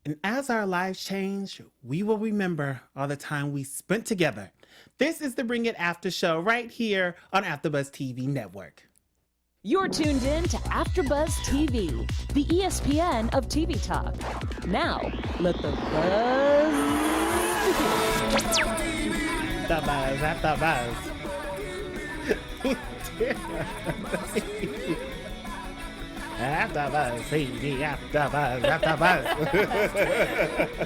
And as our lives change, we will remember all the time we spent together. This is the Bring It After show right here on AfterBuzz TV Network. You're tuned in to AfterBuzz TV, the ESPN of TV talk. Now, let the buzz begin. The buzz, AfterBuzz. AfterBuzz TV, AfterBuzz.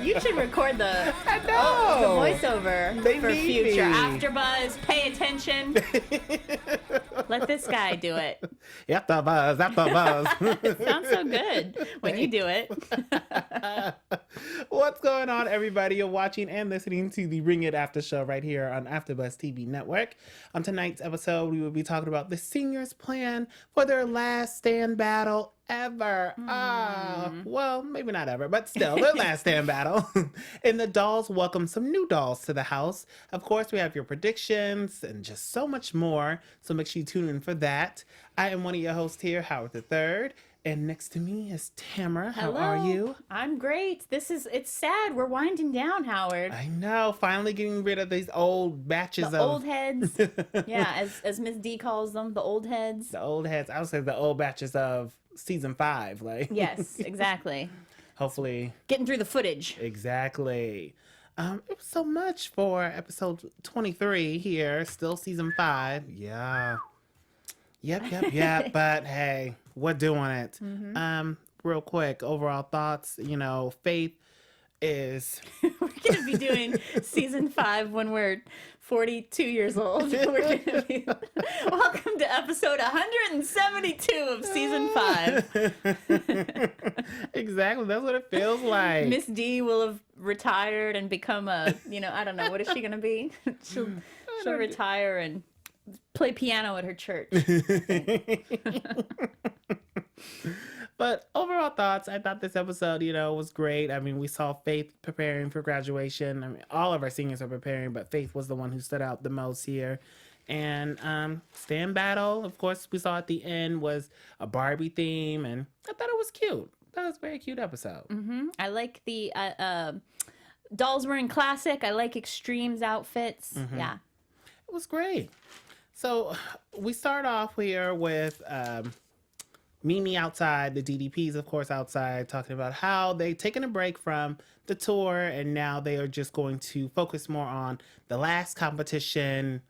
You should record the voiceover for future AfterBuzz. Pay attention. Let this guy do it. AfterBuzz. It sounds so good when you do it. What's going on, everybody? You're watching and listening to the Bring It After show right here on AfterBuzz TV Network. On tonight's episode, we will be talking about the seniors' plan for their last stand battle ever. Well, maybe not ever, but still, their last stand battle. And the dolls welcome some new dolls to the house. Of course, we have your predictions and just so much more. So make sure you tune in for that. I am one of your hosts here, Howard III. And next to me is Tamra. How Hello. are you? I'm great. It's sad. We're winding down, Howard. I know. Finally getting rid of these old batches The of... old heads. Yeah, as Miss D calls them, the old heads. The old heads. I would say the old batches of season 5. Like, Yes, exactly. hopefully. Getting through the footage. Exactly. It was so much for episode 23 here. Still season 5. Yeah. Yep. But hey, we're doing it. Real quick, overall thoughts. You know, Faith is... We're going to be doing season 5 when we're 42 years old. We're going to be... Welcome to episode 172 of season 5. Exactly. That's what it feels like. Miss D will have retired and become a, I don't know, what is she going to be? She'll retire and play piano at her church. But overall thoughts, I thought this episode, was great. I mean, we saw Faith preparing for graduation. I mean, all of our seniors are preparing, but Faith was the one who stood out the most here. And stand battle, of course, we saw at the end was a Barbie theme, and I thought it was cute. That was a very cute episode. I like the dolls wearing classic. I like Extreme's outfits. Yeah. It was great. So we start off here with Mimi outside, the DDPs, of course, outside, talking about how they've taken a break from the tour and now they are just going to focus more on the last competition,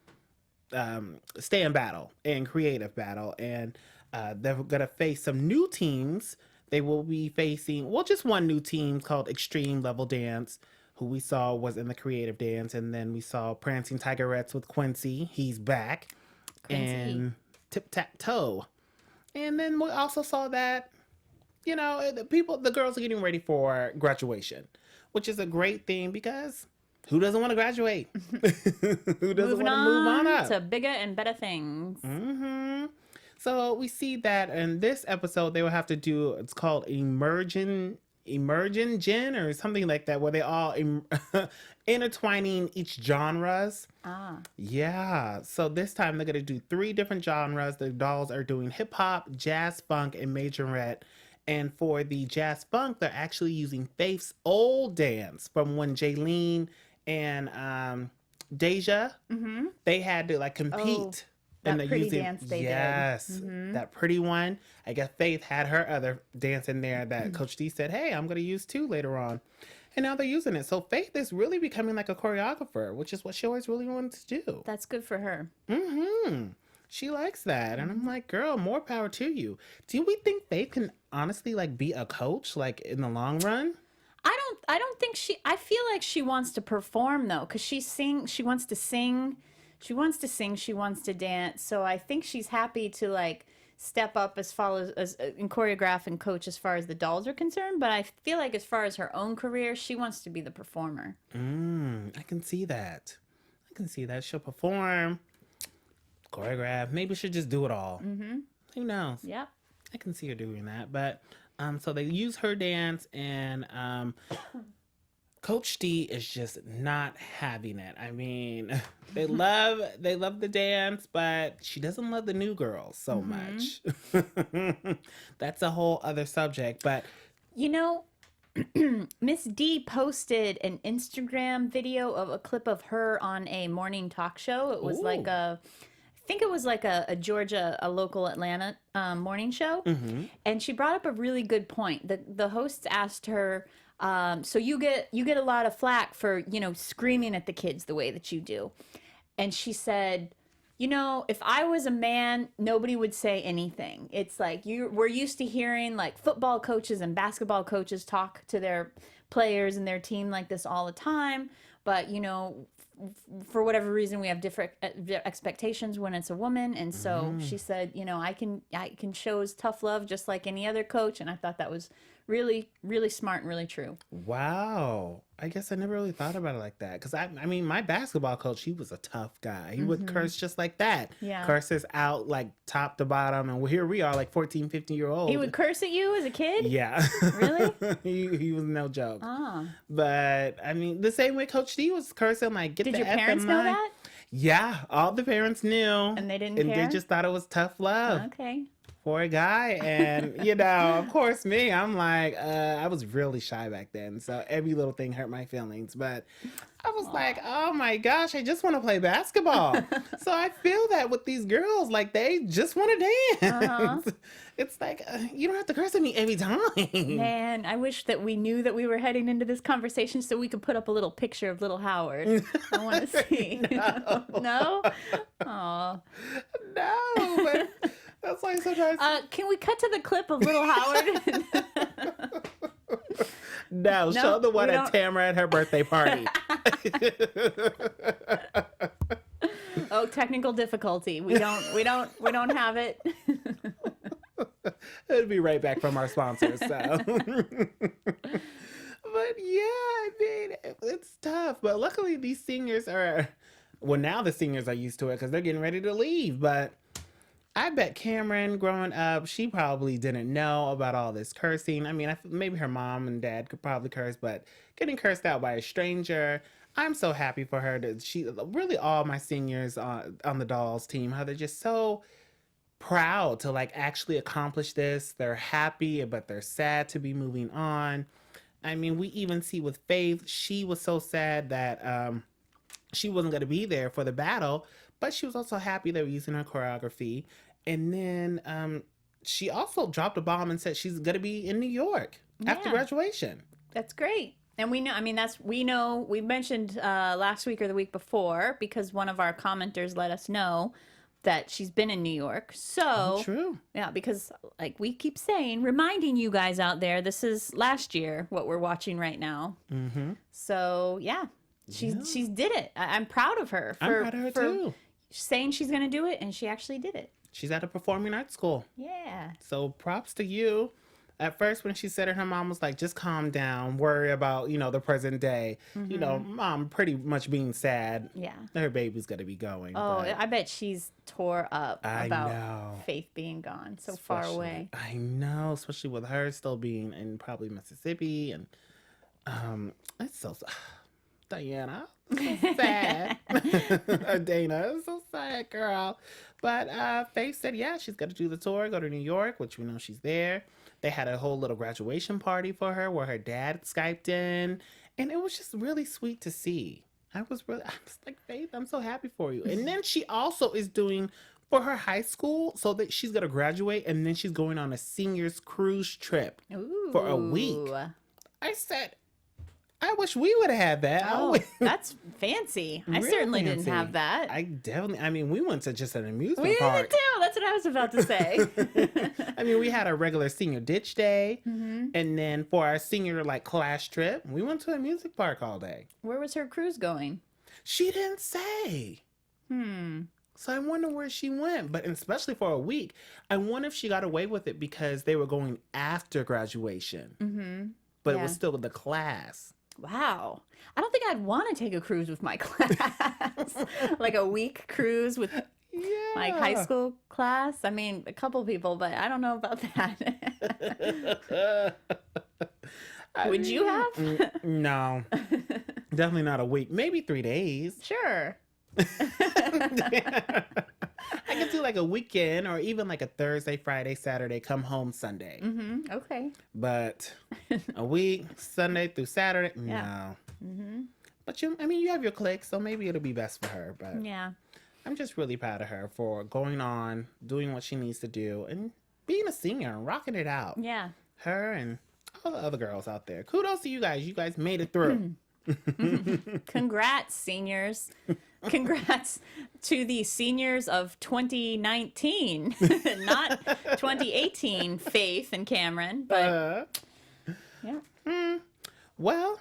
stand battle and creative battle. And they're going to face some new teams. They will be facing, just one new team called Extreme Level Dance, who we saw was in the creative dance. And then we saw Prancing Tigerettes with Quincy. He's back. Quincy. And Tip Tap Toe. And then we also saw that, the girls are getting ready for graduation, which is a great thing because who doesn't want to graduate? Who doesn't want to move on up? To bigger and better things. So we see that in this episode, they will have to do, it's called Emerging Gen or something like that, where they all intertwining each genres. Yeah. So this time they're going to do 3 different genres. The dolls are doing hip hop, jazz funk, and majorette. And for the jazz funk, they're actually using Faith's old dance from when Jaylene and Deja, they had to compete. That pretty dance they did. Yes, that pretty one. I guess Faith had her other dance in there that Coach D said, hey, I'm going to use too later on. And now they're using it. So Faith is really becoming like a choreographer, which is what she always really wanted to do. That's good for her. She likes that. And I'm like, girl, more power to you. Do we think Faith can honestly be a coach in the long run? I don't think I feel like she wants to perform though, because she wants to sing. She wants to dance. So I think she's happy to step up as far as in choreograph and coach as far as the dolls are concerned. But I feel like as far as her own career, she wants to be the performer. I can see that. She'll perform, choreograph. Maybe she'll just do it all. Who knows? Yep. I can see her doing that. But so they use her dance and Coach D is just not having it. I mean, they love the dance, but she doesn't love the new girls so much. That's a whole other subject. But Miss D posted an Instagram video of a clip of her on a morning talk show. It was like I think it was like a Georgia, a local Atlanta morning show. And she brought up a really good point. The hosts asked her, so you get a lot of flack for, screaming at the kids the way that you do. And she said, if I was a man, nobody would say anything. It's like we're used to hearing like football coaches and basketball coaches talk to their players and their team like this all the time. But, for whatever reason, we have different expectations when it's a woman. And so she said, I can show his tough love just like any other coach. And I thought that was really, really smart and really true. Wow. I guess I never really thought about it like that. Because, I mean, my basketball coach, he was a tough guy. He would curse just like that. Yeah. Curses out like top to bottom. And here we are like 14, 15-year-old. He would curse at you as a kid? Yeah. Really? he was no joke. Oh. But, I mean, the same way Coach D was cursing, like, get Did the your F in parents know line. that? Yeah. All the parents knew. And they didn't care? And they just thought it was tough love. Okay. For a guy. And, of course, me, I'm like, I was really shy back then. So every little thing hurt my feelings. But I was like, oh my gosh, I just want to play basketball. So I feel that with these girls, like they just want to dance. It's like, you don't have to curse at me every time. Man, I wish that we knew that we were heading into this conversation so we could put up a little picture of little Howard. I want to see. No? Aw. No, but that's like sometimes. Can we cut to the clip of little Howard? No, show the one at Tamra at her birthday party. Oh, technical difficulty. We don't have it. It'll be right back from our sponsors. So, but yeah, I mean, it's tough. But luckily, these seniors now the seniors are used to it because they're getting ready to leave. But I bet Cameron, growing up, she probably didn't know about all this cursing. I mean, maybe her mom and dad could probably curse, but getting cursed out by a stranger, I'm so happy for her. Really all my seniors on the Dolls team, how they're just so proud to like actually accomplish this. They're happy, but they're sad to be moving on. I mean, we even see with Faith, she was so sad that she wasn't going to be there for the battle, but she was also happy they were using her choreography. And then she also dropped a bomb and said she's going to be in New York after graduation. That's great. And we know, I mean, we mentioned last week or the week before because one of our commenters let us know that she's been in New York. So, true. Yeah, because like we keep saying, reminding you guys out there, this is last year, what we're watching right now. Mm-hmm. So, yeah, she's did it. I'm proud of her. I'm proud of her too. Saying she's going to do it, and she actually did it. She's at a performing arts school. Yeah. So props to you. At first, when she said it, her mom was like, just calm down, worry about, the present day. Mm-hmm. Mom pretty much being sad. Yeah. Her baby's going to be going. Oh, but I bet she's tore up about know. Faith being gone so far away. I know, especially with her still being in probably Mississippi. And it's so Diana, so sad. Dana, so sad, girl. But Faith said, yeah, she's going to do the tour, go to New York, which we know she's there. They had a whole little graduation party for her where her dad Skyped in. And it was just really sweet to see. I was like, Faith, I'm so happy for you. And then she also is doing for her high school so that she's going to graduate. And then she's going on a seniors cruise trip for a week. I said, I wish we would have had that. Oh, that's fancy. I certainly didn't have that. We went to just an amusement we park. We did too. That's what I was about to say. I mean, we had our regular senior ditch day. Mm-hmm. And then for our senior class trip, we went to a music park all day. Where was her cruise going? She didn't say. So I wonder where she went. But especially for a week, I wonder if she got away with it because they were going after graduation. Mm-hmm. But it was still with the class. Wow. I don't think I'd want to take a cruise with my class. Like a week cruise with my high school class. I mean, a couple people, but I don't know about that. Would you have? No. Definitely not a week. Maybe 3 days. Sure. I could do like a weekend or even like a Thursday, Friday, Saturday, come home Sunday. Okay. But a week, Sunday through Saturday, Yeah. no. But you have your clique, so maybe it'll be best for her. But Yeah. I'm just really proud of her for going on, doing what she needs to do, and being a singer and rocking it out. Yeah. Her and all the other girls out there. Kudos to you guys. You guys made it through. Congrats, seniors. Congrats to the seniors of 2019, not 2018, Faith and Cameron. But yeah. Well,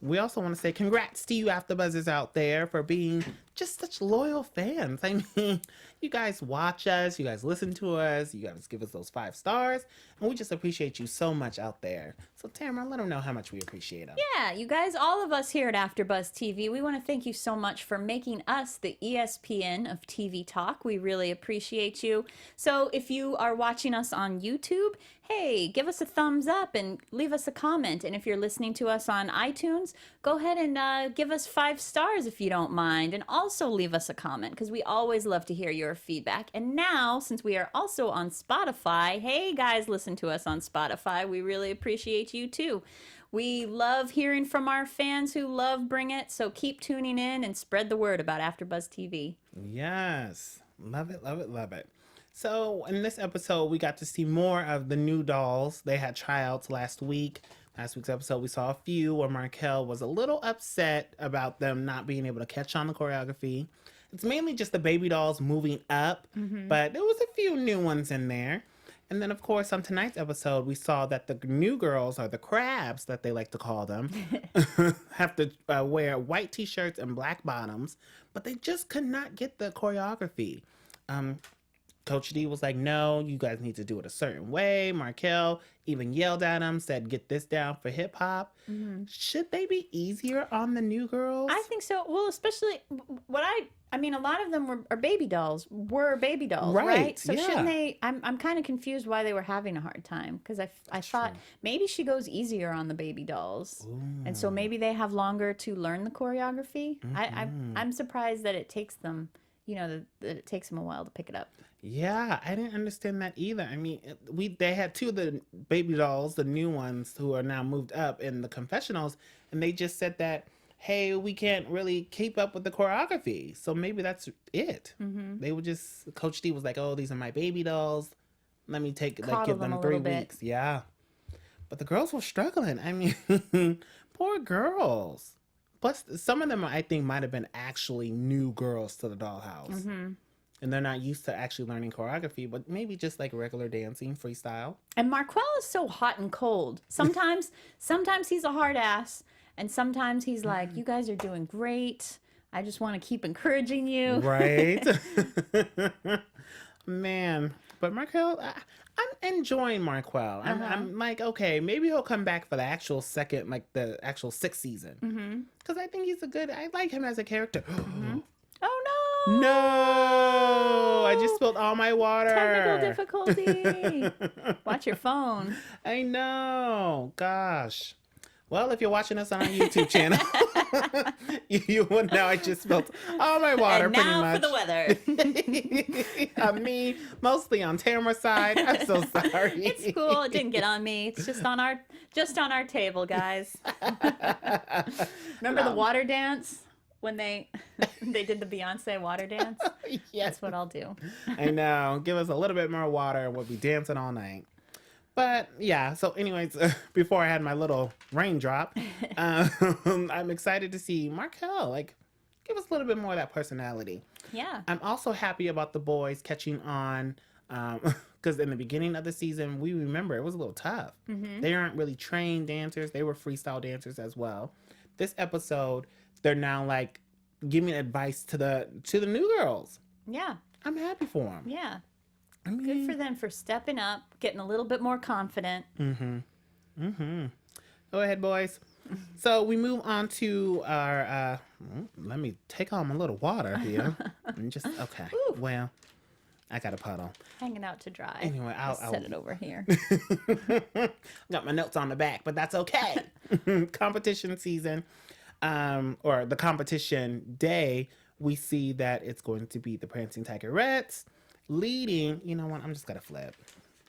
we also want to say congrats to you AfterBuzzers out there for being just such loyal fans. I mean, you guys watch us, you guys listen to us, you guys give us those 5 stars, and we just appreciate you so much out there. So Tamara, let them know how much we appreciate them. Yeah, you guys, all of us here at AfterBuzz TV, we want to thank you so much for making us the ESPN of TV talk. We really appreciate you. So if you are watching us on YouTube, hey, give us a thumbs up and leave us a comment. And if you're listening to us on iTunes, go ahead and give us 5 stars if you don't mind. And also leave us a comment because we always love to hear your feedback. And now, since we are also on Spotify, hey guys, listen to us on Spotify. We really appreciate you too. We love hearing from our fans who love Bring It. So keep tuning in and spread the word about AfterBuzz TV. Yes. Love it, love it, love it. So in this episode, we got to see more of the new dolls. They had tryouts last week. Last week's episode, we saw a few where Markel was a little upset about them not being able to catch on the choreography. It's mainly just the baby dolls moving up, but there was a few new ones in there. And then, of course, on tonight's episode, we saw that the new girls, or the crabs that they like to call them, have to wear white t-shirts and black bottoms, but they just could not get the choreography. Coach D was like, no, you guys need to do it a certain way. Markel even yelled at him, said, get this down for hip hop. Should they be easier on the new girls? I think so. Well, especially I mean, a lot of them were baby dolls, right? So yeah. shouldn't they? I'm kind of confused why they were having a hard time because I thought maybe she goes easier on the baby dolls, and so maybe they have longer to learn the choreography. I'm surprised that it takes them, that it takes them a while to pick it up. Yeah, I didn't understand that either. I mean, they had 2 of the baby dolls, the new ones who are now moved up in the confessionals, and they just said that, hey, we can't really keep up with the choreography. So maybe that's it. They would just, Coach D was like, oh, these are my baby dolls. Let me give them 3 weeks. Yeah. But the girls were struggling. I mean, poor girls. Plus, some of them, I think, might have been actually new girls to the Dollhouse. And they're not used to actually learning choreography, but maybe just like regular dancing, freestyle. And Marquel is so hot and cold. Sometimes he's a hard ass, and sometimes he's like, you guys are doing great. I just want to keep encouraging you. Right? Man. But Marquel, I'm enjoying Marquel. I'm like, okay, maybe he'll come back for the actual second, like the actual 6th season. Because I think I like him as a character. Oh, no. No! I just spilled all my water. Technical difficulty. Watch your phone. I know. Gosh. Well, if you're watching us on our YouTube channel, you would know I just spilled all my water, and pretty now much. for the weather. Me, mostly on Tamara's side. I'm so sorry. It's cool. It didn't get on me. It's just on our table, guys. Remember the water dance? When they did the Beyonce water dance? Yes. That's what I'll do. I know. Give us a little bit more water and we'll be dancing all night. But yeah, so anyways, before I had my little raindrop, I'm excited to see Markel, give us a little bit more of that personality. Yeah. I'm also happy about the boys catching on, because in the beginning of the season, we remember it was a little tough. They aren't really trained dancers. They were freestyle dancers as well. This episode, they're now giving advice to the new girls. Yeah. I'm happy for them. Yeah. Good for them for stepping up, getting a little bit more confident. Go ahead, boys. So we move on to our, let me take on my little water here. And okay. Ooh. Well, I got a puddle. Hanging out to dry. Anyway, I'll set it over here. Got my notes on the back, but that's okay. Competition season, or the competition day we see that it's going to be the Prancing Tigerettes leading. You know what? I'm just going to flip.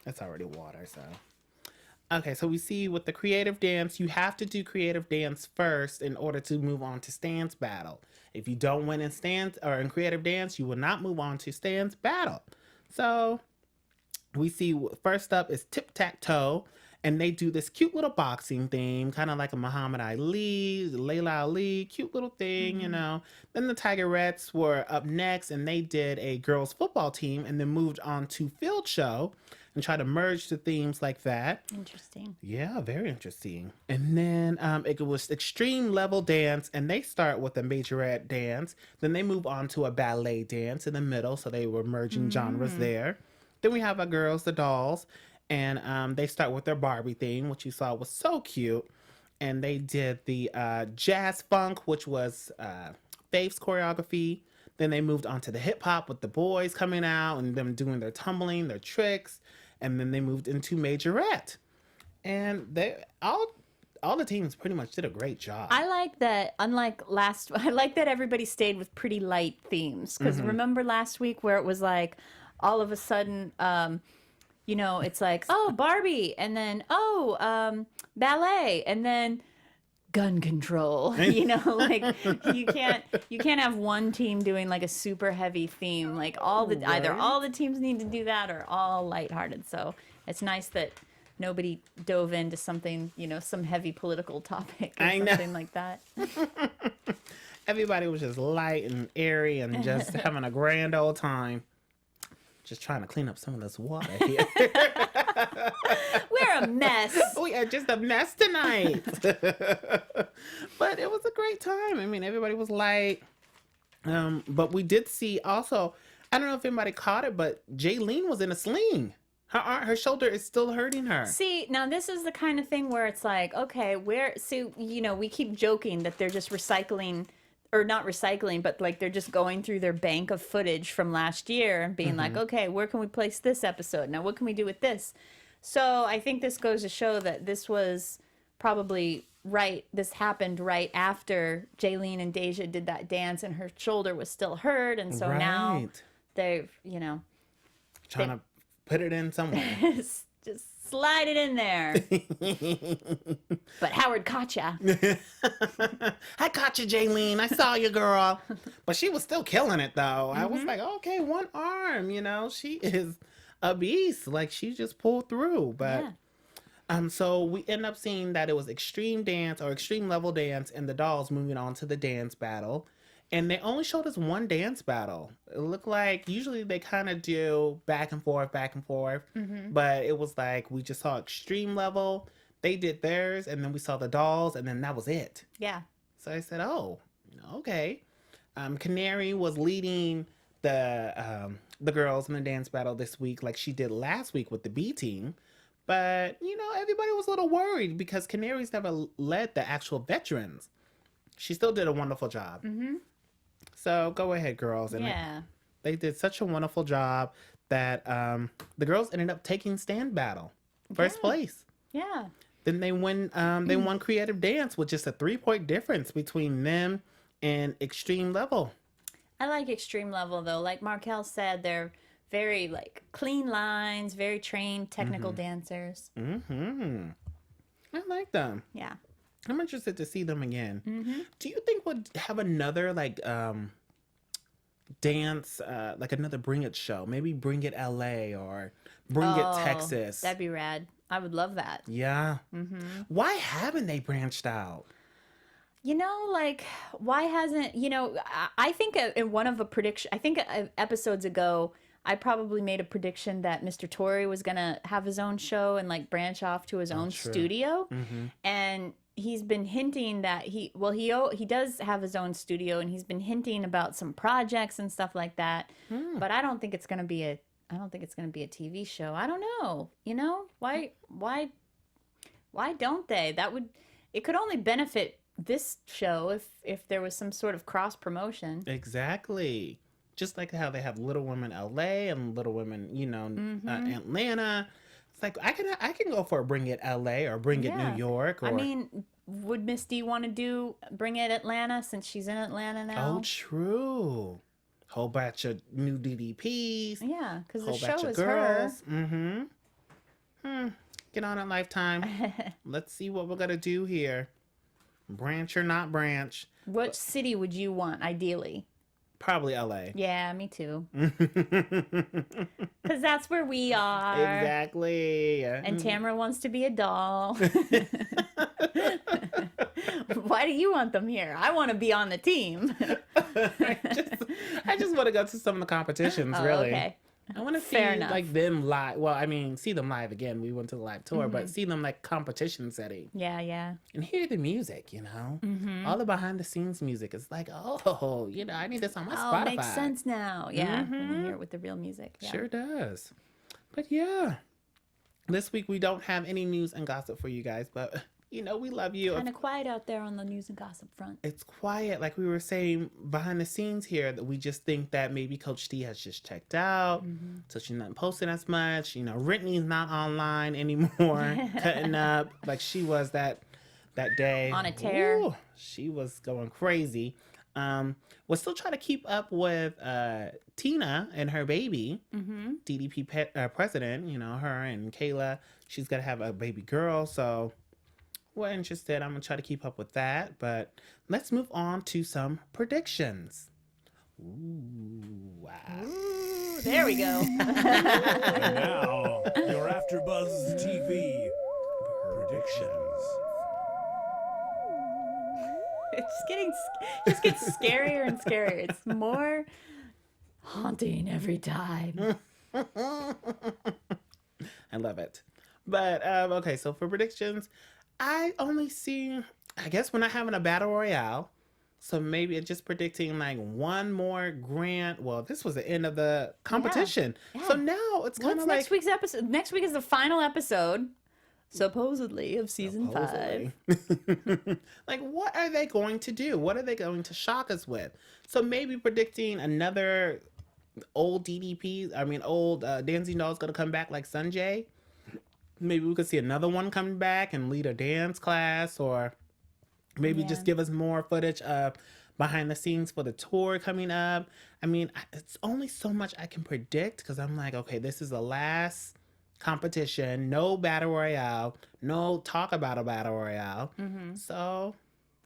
It's already water, so. Okay, so we see with the creative dance, you have to do creative dance first in order to move on to Stan's battle. If you don't win in Stan's or in creative dance, you will not move on to Stan's battle. So we see first up is tic-tac-toe, and they do this cute little boxing theme, kind of like a Muhammad Ali, Layla Ali, cute little thing, you know. Then the Tigerettes were up next, and they did a girls football team, and then moved on to field show and try to merge the themes like that. Interesting. Yeah, very interesting. And then it was extreme level dance, and they start with a majorette dance. Then they move on to a ballet dance in the middle, so they were merging genres there. Then we have our girls, the dolls, and they start with their Barbie theme, which you saw was so cute. And they did the jazz funk, which was Faith's choreography. Then they moved on to the hip hop with the boys coming out and them doing their tumbling, their tricks. And then they moved into majorette. And they all the teams pretty much did a great job. I like that, I like that everybody stayed with pretty light themes. Because remember last week where it was like, all of a sudden, you know, it's like, oh, Barbie, and then, ballet, and then gun control. You know, like you can't have one team doing like a super heavy theme. Like either all the teams need to do that or all lighthearted. So it's nice that nobody dove into something, you know, some heavy political topic or something like that. Everybody was just light and airy and just having a grand old time. Just trying to clean up some of this water here. We're a mess. We are just a mess tonight. But it was a great time. I mean, everybody was light. But we did see also, I don't know if anybody caught it, but Jaylene was in a sling. Her shoulder is still hurting her. See, now this is the kind of thing where it's like, okay, so, you know, we keep joking that they're just recycling, or not recycling, but like they're just going through their bank of footage from last year and being like, okay, where can we place this episode? Now, what can we do with this? So I think this goes to show that this was probably this happened right after Jaylene and Deja did that dance and her shoulder was still hurt. And so now they've, you know. Trying to put it in somewhere. Just slide it in there. But Howard caught ya. I caught you, Jaylene. I saw you, girl. But she was still killing it, though. I was like, okay, one arm, you know. She is a beast. Like, she just pulled through. But so we end up seeing that it was extreme dance or extreme level dance and the dolls moving on to the dance battle. And they only showed us one dance battle. It looked like usually they kind of do back and forth. But it was like we just saw extreme level. They did theirs, and then we saw the dolls, and then that was it. Yeah. So I said, oh, okay. Canary was leading the girls in the dance battle this week like she did last week with the B team. But, you know, everybody was a little worried because Canary's never led the actual veterans. She still did a wonderful job. So go ahead, girls. And they did such a wonderful job that the girls ended up taking stand battle first place. Yeah. Then they won creative dance with just a 3-point difference between them and extreme level. I like extreme level though. Like Markel said, they're very like clean lines, very trained technical dancers. I like them. Yeah. I'm interested to see them again. Do you think we'll have another like dance, like another Bring It show? Maybe Bring It LA or Bring It Texas. That'd be rad. I would love that. Yeah. Why haven't they branched out? You know, like, why hasn't, you know, I think in one of the prediction, I think episodes ago, I probably made a prediction that Mr. Torrey was going to have his own show and like branch off to his own studio. And he's been hinting that he does have his own studio and he's been hinting about some projects and stuff like that. But I don't think it's going to be a TV show. I don't know. You know, why don't they? It could only benefit this show if there was some sort of cross promotion. Exactly. Just like how they have Little Women LA and Little Women, you know, Atlanta. It's like I can go for a Bring It LA or Bring It New York. Or... I mean, would Miss D want to bring it Atlanta since she's in Atlanta now? Oh, true. Whole batch of new DDPs. Yeah, because the Whole show batch of is girls. her. Mm-hmm. Get on it, Lifetime. Let's see what we're going to do here. Branch or not branch. What city would you want, ideally? Probably LA. Yeah, me too. Because that's where we are. Exactly. And Tamra wants to be a doll. Why do you want them here? I want to be on the team. I just want to go to some of the competitions, really. Okay. I want to see Fair enough. like them live. Well, I mean, see them live again. We went to the live tour, but see them like competition setting Yeah. and hear the music. All the behind the scenes music is like, oh, I need this on my Spotify. Oh, makes sense now. Yeah, when you hear it with the real music. Yeah. Sure does. But yeah, this week we don't have any news and gossip for you guys, but we love you. Kind of quiet out there on the news and gossip front. It's quiet, like we were saying behind the scenes here, that we just think that maybe Coach D has just checked out, so she's not posting as much. Brittany's not online anymore, cutting up like she was that day. On a tear. Ooh, she was going crazy. We're still trying to keep up with Tina and her baby, DDP president, her and Kayla. She's going to have a baby girl, so we're interested. I'm going to try to keep up with that. But let's move on to some predictions. Ooh, wow. Ooh, there we go. And now, your AfterBuzz TV predictions. It just gets scarier and scarier. It's more haunting every time. I love it. But, okay, so for predictions, I only see, I guess we're not having a battle royale. So maybe it's just predicting like one more grand. Well, this was the end of the competition. Yeah. So now it's kind What's of like. next week's episode? Next week is the final episode, supposedly, of season 5. Like, what are they going to do? What are they going to shock us with? So maybe predicting another old old dancing doll is going to come back like Sanjay. Maybe we could see another one come back and lead a dance class, or maybe just give us more footage of behind the scenes for the tour coming up. I mean, it's only so much I can predict because I'm like, okay, this is the last competition. No battle royale. No talk about a battle royale. So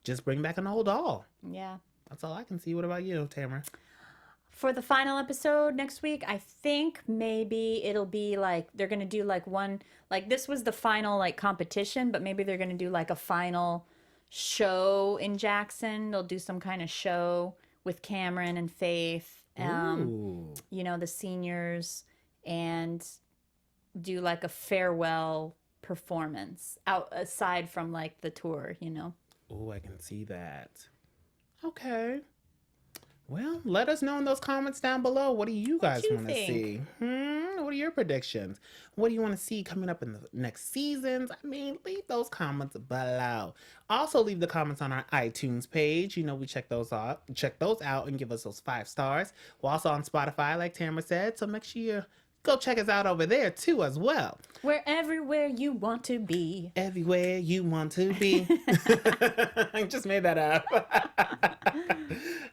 just bring back an old doll. Yeah. That's all I can see. What about you, Tamra? For the final episode next week, I think maybe it'll be like they're going to do like one, like this was the final like competition, but maybe they're going to do like a final show in Jackson. They'll do some kind of show with Cameron and Faith, Ooh. the seniors, and do like a farewell performance aside from like the tour, Oh, I can see that. Okay. Well, let us know in those comments down below. What do you guys want to see? What are your predictions? What do you want to see coming up in the next seasons? I mean, leave those comments below. Also, leave the comments on our iTunes page. We check those out. Check those out and give us those 5 stars. We're also on Spotify, like Tamra said. So make sure you go check us out over there too, as well. We're everywhere you want to be. Everywhere you want to be. I just made that up.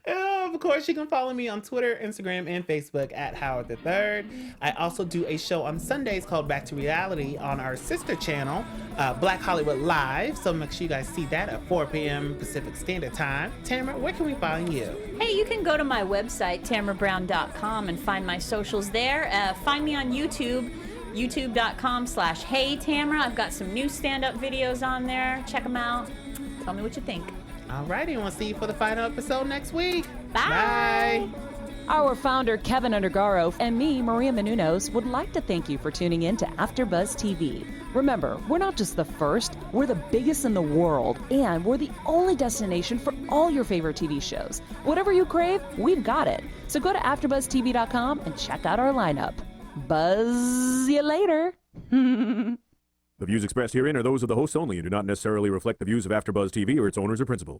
Of course, you can follow me on Twitter, Instagram, and Facebook at Howard III. I also do a show on Sundays called Back to Reality on our sister channel, Black Hollywood Live. So make sure you guys see that at 4 p.m. Pacific Standard Time. Tamra, where can we find you? Hey, you can go to my website, tamrabrown.com, and find my socials there. Find me on YouTube, youtube.com/HeyTamra. I've got some new stand-up videos on there. Check them out. Tell me what you think. Alrighty, we'll see you for the final episode next week. Bye. Bye. Our founder, Keven Undergaro, and me, Maria Menounos, would like to thank you for tuning in to AfterBuzz TV. Remember, we're not just the first, we're the biggest in the world, and we're the only destination for all your favorite TV shows. Whatever you crave, we've got it. So go to AfterBuzzTV.com and check out our lineup. Buzz you later. The views expressed herein are those of the hosts only and do not necessarily reflect the views of AfterBuzz TV or its owners or principals.